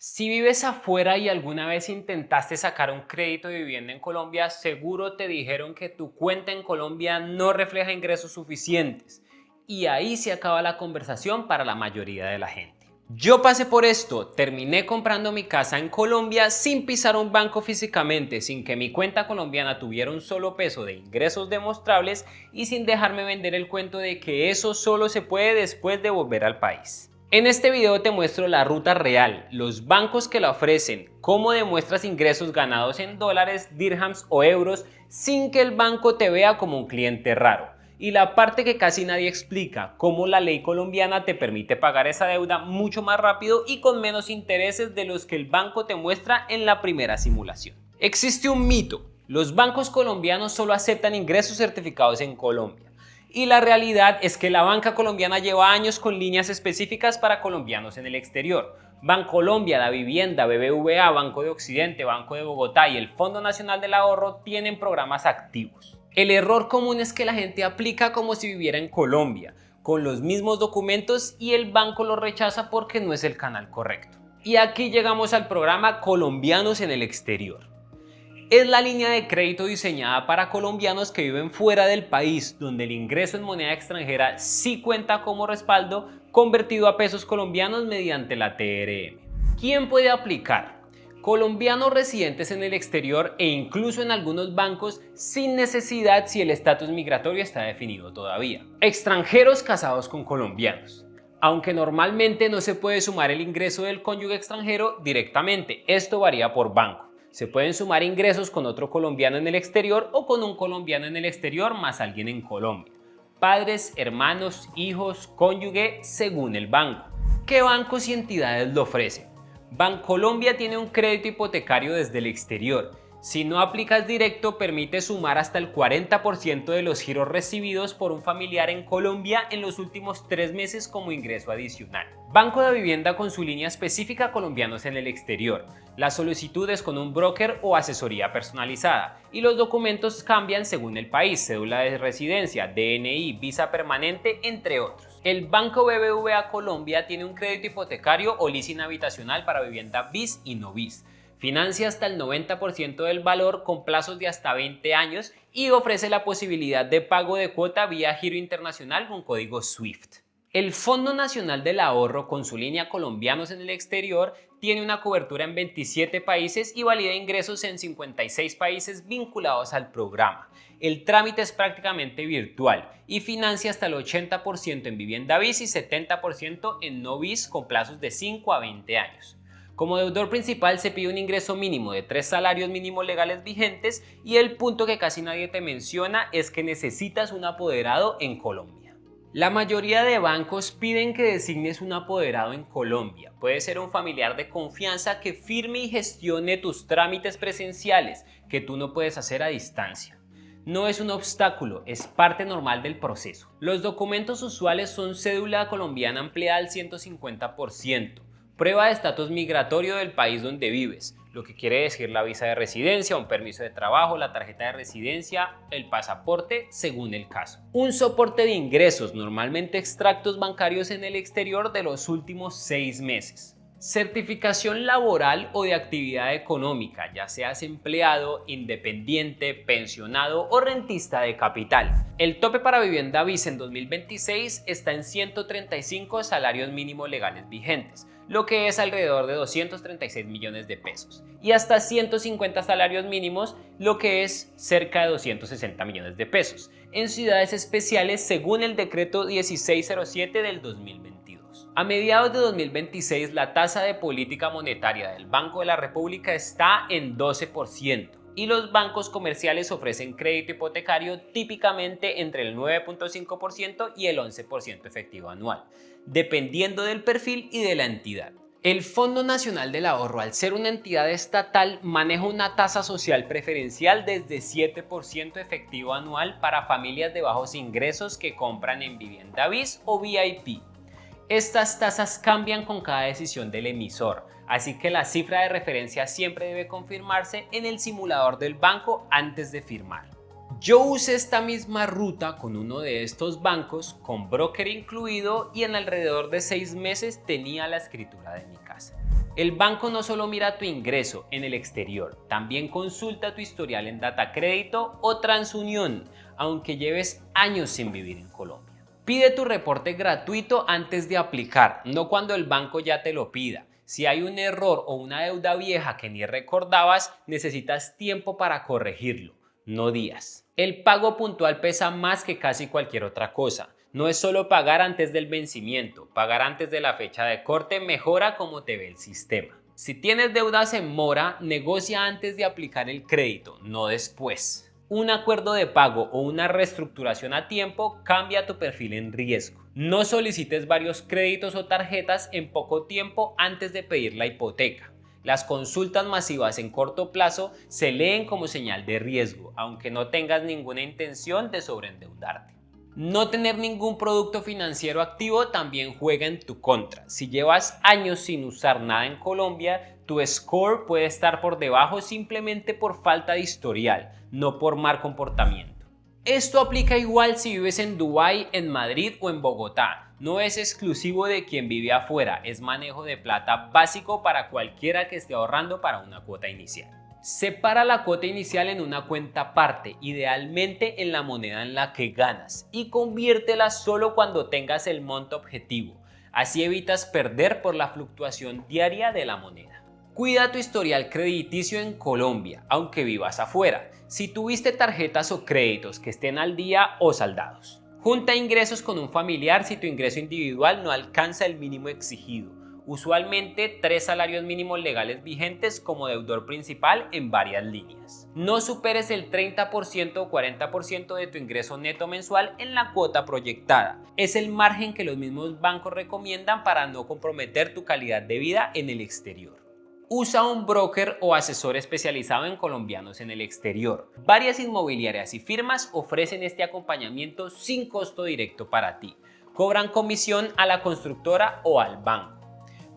Si vives afuera y alguna vez intentaste sacar un crédito de vivienda en Colombia, seguro te dijeron que tu cuenta en Colombia no refleja ingresos suficientes. Y ahí se acaba la conversación para la mayoría de la gente. Yo pasé por esto, terminé comprando mi casa en Colombia sin pisar un banco físicamente, sin que mi cuenta colombiana tuviera un solo peso de ingresos demostrables y sin dejarme vender el cuento de que eso solo se puede después de volver al país. En este video te muestro la ruta real, los bancos que la ofrecen, cómo demuestras ingresos ganados en dólares, dirhams o euros sin que el banco te vea como un cliente raro. Y la parte que casi nadie explica, cómo la ley colombiana te permite pagar esa deuda mucho más rápido y con menos intereses de los que el banco te muestra en la primera simulación. Existe un mito, los bancos colombianos solo aceptan ingresos certificados en Colombia. Y la realidad es que la banca colombiana lleva años con líneas específicas para colombianos en el exterior. Bancolombia, Da Vivienda, BBVA, Banco de Occidente, Banco de Bogotá y el Fondo Nacional del Ahorro tienen programas activos. El error común es que la gente aplica como si viviera en Colombia, con los mismos documentos y el banco lo rechaza porque no es el canal correcto. Y aquí llegamos al programa Colombianos en el Exterior. Es la línea de crédito diseñada para colombianos que viven fuera del país, donde el ingreso en moneda extranjera sí cuenta como respaldo convertido a pesos colombianos mediante la TRM. ¿Quién puede aplicar? Colombianos residentes en el exterior e incluso en algunos bancos sin necesidad si el estatus migratorio está definido todavía. Extranjeros casados con colombianos. Aunque normalmente no se puede sumar el ingreso del cónyuge extranjero directamente, esto varía por banco. Se pueden sumar ingresos con otro colombiano en el exterior o con un colombiano en el exterior más alguien en Colombia. Padres, hermanos, hijos, cónyuge, según el banco. ¿Qué bancos y entidades lo ofrecen? Bancolombia tiene un crédito hipotecario desde el exterior. Si no aplicas directo, permite sumar hasta el 40% de los giros recibidos por un familiar en Colombia en los últimos 3 meses como ingreso adicional. Banco de Vivienda con su línea específica colombianos en el exterior. La solicitud es con un broker o asesoría personalizada y los documentos cambian según el país, cédula de residencia, DNI, visa permanente, entre otros. El Banco BBVA Colombia tiene un crédito hipotecario o leasing habitacional para vivienda BIS y no BIS. Financia hasta el 90% del valor con plazos de hasta 20 años y ofrece la posibilidad de pago de cuota vía giro internacional con código SWIFT. El Fondo Nacional del Ahorro, con su línea Colombianos en el Exterior, tiene una cobertura en 27 países y valida ingresos en 56 países vinculados al programa. El trámite es prácticamente virtual y financia hasta el 80% en vivienda BIS y 70% en no BIS con plazos de 5 a 20 años. Como deudor principal se pide un ingreso mínimo de 3 salarios mínimos legales vigentes y el punto que casi nadie te menciona es que necesitas un apoderado en Colombia. La mayoría de bancos piden que designes un apoderado en Colombia. Puede ser un familiar de confianza que firme y gestione tus trámites presenciales que tú no puedes hacer a distancia. No es un obstáculo, es parte normal del proceso. Los documentos usuales son cédula colombiana ampliada al 150%. Prueba de estatus migratorio del país donde vives, lo que quiere decir la visa de residencia, un permiso de trabajo, la tarjeta de residencia, el pasaporte, según el caso. Un soporte de ingresos, normalmente extractos bancarios en el exterior de los últimos 6 meses. Certificación laboral o de actividad económica, ya seas empleado, independiente, pensionado o rentista de capital. El tope para vivienda BIS en 2026 está en 135 salarios mínimos legales vigentes, lo que es alrededor de 236 millones de pesos, y hasta 150 salarios mínimos, lo que es cerca de 260 millones de pesos, en ciudades especiales según el decreto 1607 del 2022. A mediados de 2026, la tasa de política monetaria del Banco de la República está en 12%. Y los bancos comerciales ofrecen crédito hipotecario típicamente entre el 9.5% y el 11% efectivo anual, dependiendo del perfil y de la entidad. El Fondo Nacional del Ahorro, al ser una entidad estatal, maneja una tasa social preferencial desde 7% efectivo anual para familias de bajos ingresos que compran en vivienda BIS o VIP. Estas tasas cambian con cada decisión del emisor, así que la cifra de referencia siempre debe confirmarse en el simulador del banco antes de firmar. Yo usé esta misma ruta con uno de estos bancos, con broker incluido, y en alrededor de 6 meses tenía la escritura de mi casa. El banco no solo mira tu ingreso en el exterior, también consulta tu historial en Datacrédito o Transunión, aunque lleves años sin vivir en Colombia. Pide tu reporte gratuito antes de aplicar, no cuando el banco ya te lo pida. Si hay un error o una deuda vieja que ni recordabas, necesitas tiempo para corregirlo, no días. El pago puntual pesa más que casi cualquier otra cosa. No es solo pagar antes del vencimiento, pagar antes de la fecha de corte mejora cómo te ve el sistema. Si tienes deudas en mora, negocia antes de aplicar el crédito, no después. Un acuerdo de pago o una reestructuración a tiempo cambia tu perfil en riesgo. No solicites varios créditos o tarjetas en poco tiempo antes de pedir la hipoteca. Las consultas masivas en corto plazo se leen como señal de riesgo, aunque no tengas ninguna intención de sobreendeudarte. No tener ningún producto financiero activo también juega en tu contra. Si llevas años sin usar nada en Colombia, tu score puede estar por debajo simplemente por falta de historial, no por mal comportamiento. Esto aplica igual si vives en Dubái, en Madrid o en Bogotá. No es exclusivo de quien vive afuera, es manejo de plata básico para cualquiera que esté ahorrando para una cuota inicial. Separa la cuota inicial en una cuenta aparte, idealmente en la moneda en la que ganas, y conviértela solo cuando tengas el monto objetivo. Así evitas perder por la fluctuación diaria de la moneda. Cuida tu historial crediticio en Colombia, aunque vivas afuera, si tuviste tarjetas o créditos que estén al día o saldados. Junta ingresos con un familiar si tu ingreso individual no alcanza el mínimo exigido. Usualmente 3 salarios mínimos legales vigentes como deudor principal en varias líneas. No superes el 30% o 40% de tu ingreso neto mensual en la cuota proyectada. Es el margen que los mismos bancos recomiendan para no comprometer tu calidad de vida en el exterior. Usa un broker o asesor especializado en colombianos en el exterior. Varias inmobiliarias y firmas ofrecen este acompañamiento sin costo directo para ti. Cobran comisión a la constructora o al banco.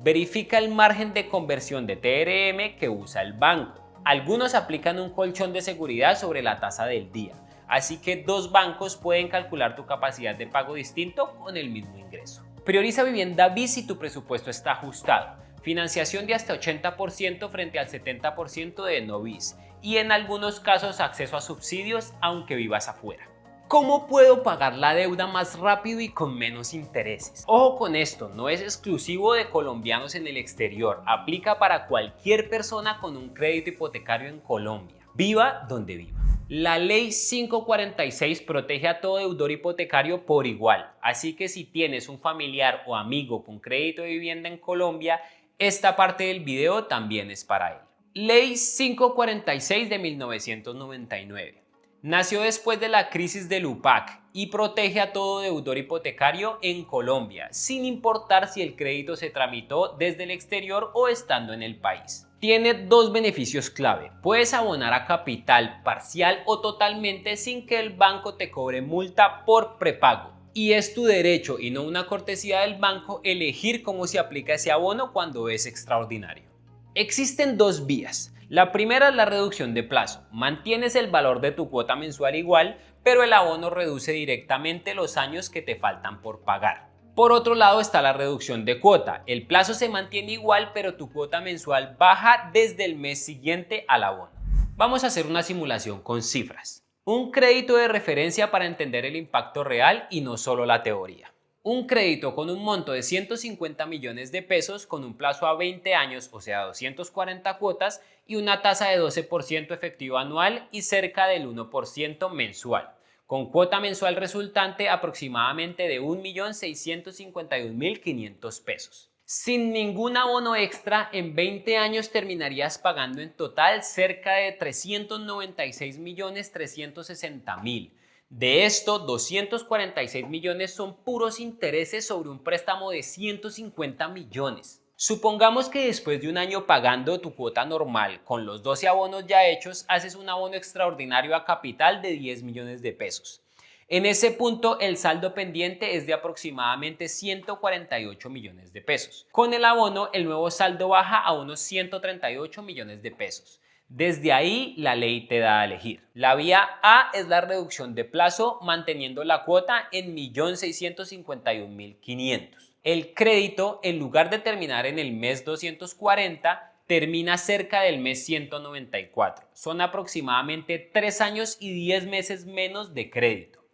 Verifica el margen de conversión de TRM que usa el banco. Algunos aplican un colchón de seguridad sobre la tasa del día, así que 2 bancos pueden calcular tu capacidad de pago distinto con el mismo ingreso. Prioriza vivienda BIS si tu presupuesto está ajustado. Financiación de hasta 80% frente al 70% de no BIS y en algunos casos acceso a subsidios aunque vivas afuera. ¿Cómo puedo pagar la deuda más rápido y con menos intereses? Ojo con esto, no es exclusivo de colombianos en el exterior, aplica para cualquier persona con un crédito hipotecario en Colombia, viva donde viva. La ley 546 protege a todo deudor hipotecario por igual, así que si tienes un familiar o amigo con crédito de vivienda en Colombia, esta parte del video también es para él. Ley 546 de 1999. Nació después de la crisis del UPAC y protege a todo deudor hipotecario en Colombia, sin importar si el crédito se tramitó desde el exterior o estando en el país. Tiene 2 beneficios clave. Puedes abonar a capital parcial o totalmente sin que el banco te cobre multa por prepago. Y es tu derecho y no una cortesía del banco elegir cómo se aplica ese abono cuando es extraordinario. Existen 2 vías. La primera es la reducción de plazo. Mantienes el valor de tu cuota mensual igual, pero el abono reduce directamente los años que te faltan por pagar. Por otro lado está la reducción de cuota. El plazo se mantiene igual, pero tu cuota mensual baja desde el mes siguiente al abono. Vamos a hacer una simulación con cifras. Un crédito de referencia para entender el impacto real y no solo la teoría. Un crédito con un monto de 150 millones de pesos con un plazo a 20 años, o sea 240 cuotas y una tasa de 12% efectivo anual y cerca del 1% mensual, con cuota mensual resultante aproximadamente de 1.651.500 pesos. Sin ningún abono extra, en 20 años terminarías pagando en total cerca de 396.360.000. De esto, 246 millones son puros intereses sobre un préstamo de 150 millones. Supongamos que después de un año pagando tu cuota normal con los 12 abonos ya hechos, haces un abono extraordinario a capital de 10 millones de pesos. En ese punto, el saldo pendiente es de aproximadamente 148 millones de pesos. Con el abono, el nuevo saldo baja a unos 138 millones de pesos. Desde ahí, la ley te da a elegir. La vía A es la reducción de plazo manteniendo la cuota en 1.651.500. El crédito, en lugar de terminar en el mes 240, termina cerca del mes 194. Son aproximadamente 3 años y 10 meses menos de crédito.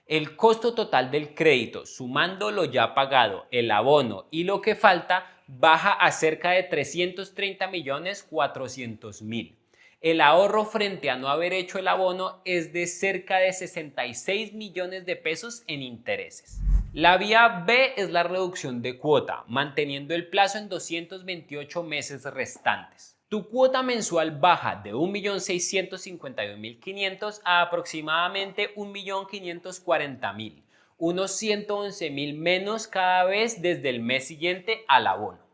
El costo total del crédito, sumando lo ya pagado, el abono y lo que falta, baja a cerca de 330.400.000. El ahorro frente a no haber hecho el abono es de cerca de 66 millones de pesos en intereses. La vía B es la reducción de cuota, manteniendo el plazo en 228 meses restantes. Tu cuota mensual baja de 1.651.500.000 a aproximadamente 1.540.000, unos 111.000 menos cada vez desde el mes siguiente al abono.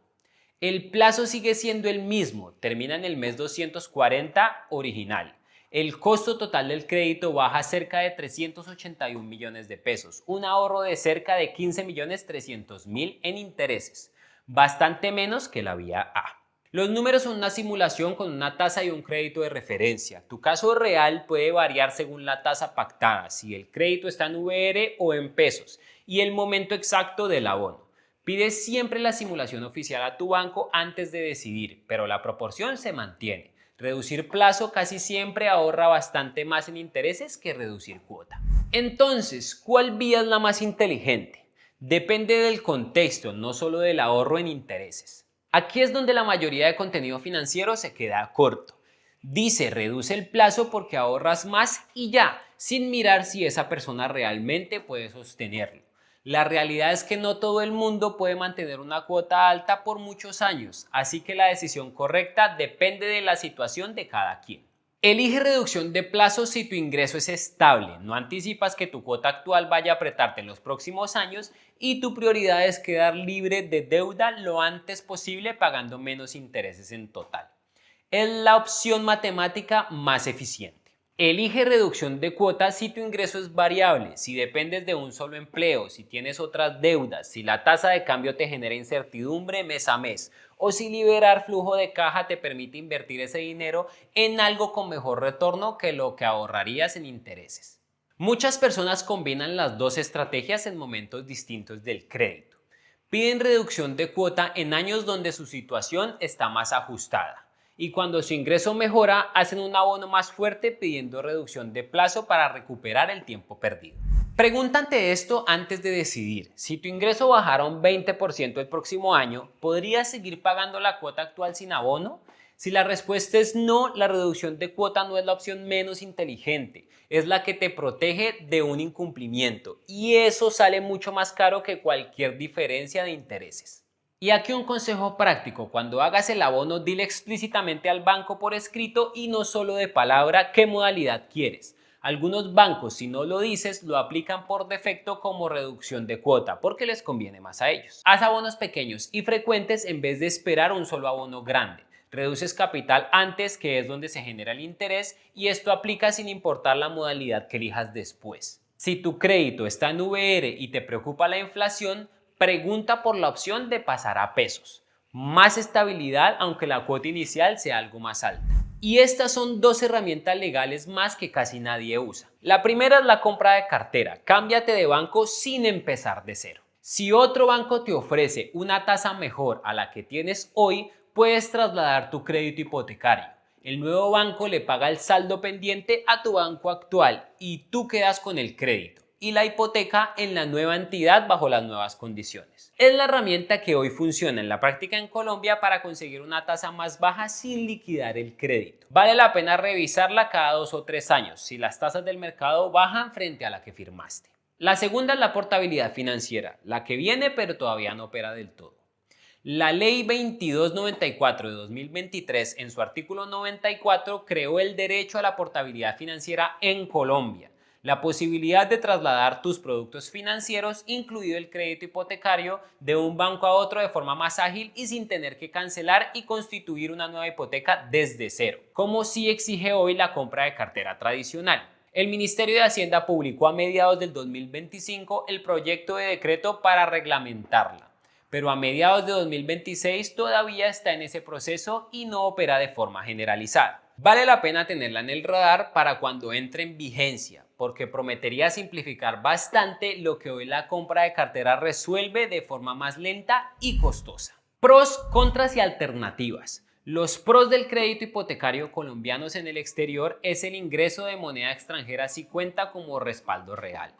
El plazo sigue siendo el mismo, termina en el mes 240 original. El costo total del crédito baja a cerca de 381 millones de pesos, un ahorro de cerca de 15.300.000 en intereses, bastante menos que la vía A. Los números son una simulación con una tasa y un crédito de referencia. Tu caso real puede variar según la tasa pactada, si el crédito está en VR o en pesos, y el momento exacto del abono. Pide siempre la simulación oficial a tu banco antes de decidir, pero la proporción se mantiene. Reducir plazo casi siempre ahorra bastante más en intereses que reducir cuota. Entonces, ¿cuál vía es la más inteligente? Depende del contexto, no solo del ahorro en intereses. Aquí es donde la mayoría de contenido financiero se queda corto. Dice reduce el plazo porque ahorras más y ya, sin mirar si esa persona realmente puede sostenerlo. La realidad es que no todo el mundo puede mantener una cuota alta por muchos años, así que la decisión correcta depende de la situación de cada quien. Elige reducción de plazo si tu ingreso es estable, no anticipas que tu cuota actual vaya a apretarte en los próximos años y tu prioridad es quedar libre de deuda lo antes posible pagando menos intereses en total. Es la opción matemática más eficiente. Elige reducción de cuotas si tu ingreso es variable, si dependes de un solo empleo, si tienes otras deudas, si la tasa de cambio te genera incertidumbre mes a mes o si liberar flujo de caja te permite invertir ese dinero en algo con mejor retorno que lo que ahorrarías en intereses. Muchas personas combinan las dos estrategias en momentos distintos del crédito. Piden reducción de cuota en años donde su situación está más ajustada. Y cuando su ingreso mejora, hacen un abono más fuerte pidiendo reducción de plazo para recuperar el tiempo perdido. Pregúntate esto antes de decidir. Si tu ingreso bajara un 20% el próximo año, ¿podrías seguir pagando la cuota actual sin abono? Si la respuesta es no, la reducción de cuota no es la opción menos inteligente, es la que te protege de un incumplimiento y eso sale mucho más caro que cualquier diferencia de intereses. Y aquí un consejo práctico, cuando hagas el abono dile explícitamente al banco por escrito y no solo de palabra qué modalidad quieres. Algunos bancos, si no lo dices, lo aplican por defecto como reducción de cuota porque les conviene más a ellos. Haz abonos pequeños y frecuentes en vez de esperar un solo abono grande. Reduces capital antes, que es donde se genera el interés, y esto aplica sin importar la modalidad que elijas después. Si tu crédito está en VR y te preocupa la inflación, pregunta por la opción de pasar a pesos. Más estabilidad aunque la cuota inicial sea algo más alta. Y estas son dos herramientas legales más que casi nadie usa. La primera es la compra de cartera. Cámbiate de banco sin empezar de cero. Si otro banco te ofrece una tasa mejor a la que tienes hoy, puedes trasladar tu crédito hipotecario. El nuevo banco le paga el saldo pendiente a tu banco actual y tú quedas con el crédito y la hipoteca en la nueva entidad bajo las nuevas condiciones. Es la herramienta que hoy funciona en la práctica en Colombia para conseguir una tasa más baja sin liquidar el crédito. Vale la pena revisarla cada 2 o 3 años si las tasas del mercado bajan frente a la que firmaste. La segunda es la portabilidad financiera, la que viene pero todavía no opera del todo. La Ley 2294 de 2023, en su artículo 94, creó el derecho a la portabilidad financiera en Colombia, la posibilidad de trasladar tus productos financieros, incluido el crédito hipotecario, de un banco a otro de forma más ágil y sin tener que cancelar y constituir una nueva hipoteca desde cero, como sí exige hoy la compra de cartera tradicional. El Ministerio de Hacienda publicó a mediados del 2025 el proyecto de decreto para reglamentarla. pero a mediados de 2026 todavía está en ese proceso y no opera de forma generalizada. Vale la pena tenerla en el radar para cuando entre en vigencia, porque prometería simplificar bastante lo que hoy la compra de cartera resuelve de forma más lenta y costosa. Pros, contras y alternativas. Los pros del crédito hipotecario colombianos en el exterior es el ingreso de moneda extranjera si cuenta como respaldo real.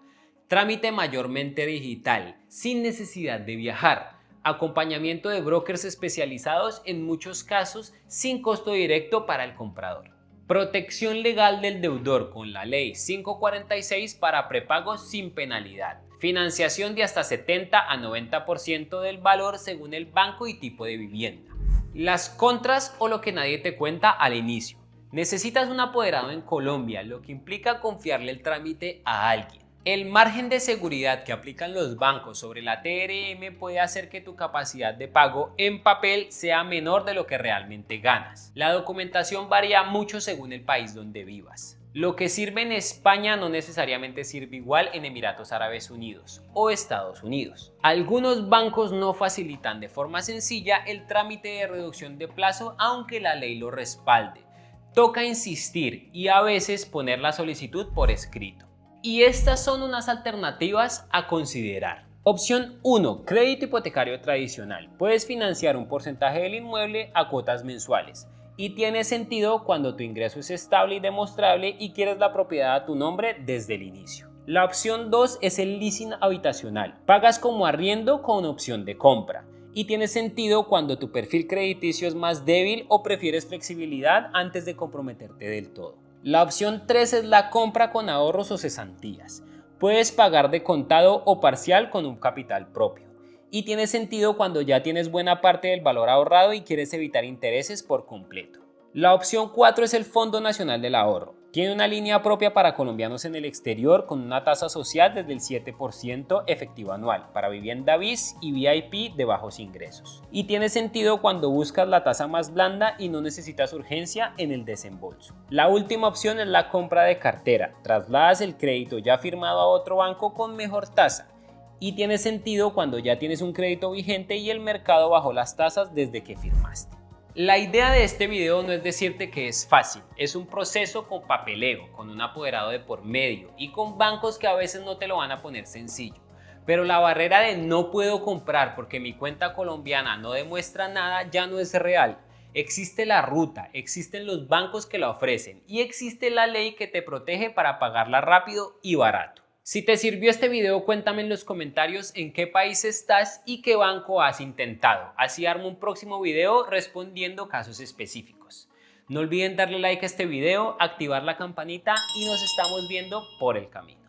Trámite mayormente digital, sin necesidad de viajar. Acompañamiento de brokers especializados en muchos casos sin costo directo para el comprador. Protección legal del deudor con la ley 546 para prepagos sin penalidad. Financiación de hasta 70 a 90% del valor según el banco y tipo de vivienda. Las contras o lo que nadie te cuenta al inicio. Necesitas un apoderado en Colombia, lo que implica confiarle el trámite a alguien. El margen de seguridad que aplican los bancos sobre la TRM puede hacer que tu capacidad de pago en papel sea menor de lo que realmente ganas. La documentación varía mucho según el país donde vivas. Lo que sirve en España no necesariamente sirve igual en Emiratos Árabes Unidos o Estados Unidos. Algunos bancos no facilitan de forma sencilla el trámite de reducción de plazo aunque la ley lo respalde. Toca insistir y a veces poner la solicitud por escrito. Y estas son unas alternativas a considerar. Opción 1. Crédito hipotecario tradicional. Puedes financiar un porcentaje del inmueble a cuotas mensuales. Y tiene sentido cuando tu ingreso es estable y demostrable y quieres la propiedad a tu nombre desde el inicio. La opción 2 es el leasing habitacional. Pagas como arriendo con opción de compra. Y tiene sentido cuando tu perfil crediticio es más débil o prefieres flexibilidad antes de comprometerte del todo. La opción 3 es la compra con ahorros o cesantías. Puedes pagar de contado o parcial con un capital propio. Y tiene sentido cuando ya tienes buena parte del valor ahorrado y quieres evitar intereses por completo. La opción 4 es el Fondo Nacional del Ahorro. Tiene una línea propia para colombianos en el exterior con una tasa social desde el 7% efectivo anual para vivienda BIS y VIP de bajos ingresos. Y tiene sentido cuando buscas la tasa más blanda y no necesitas urgencia en el desembolso. La última opción es la compra de cartera. Trasladas el crédito ya firmado a otro banco con mejor tasa. Y tiene sentido cuando ya tienes un crédito vigente y el mercado bajó las tasas desde que firmaste. La idea de este video no es decirte que es fácil, es un proceso con papeleo, con un apoderado de por medio y con bancos que a veces no te lo van a poner sencillo. Pero la barrera de no puedo comprar porque mi cuenta colombiana no demuestra nada ya no es real. Existe la ruta, existen los bancos que la ofrecen y existe la ley que te protege para pagarla rápido y barato. Si te sirvió este video, cuéntame en los comentarios en qué país estás y qué banco has intentado. Así armo un próximo video respondiendo casos específicos. No olviden darle like a este video, activar la campanita y nos estamos viendo por el camino.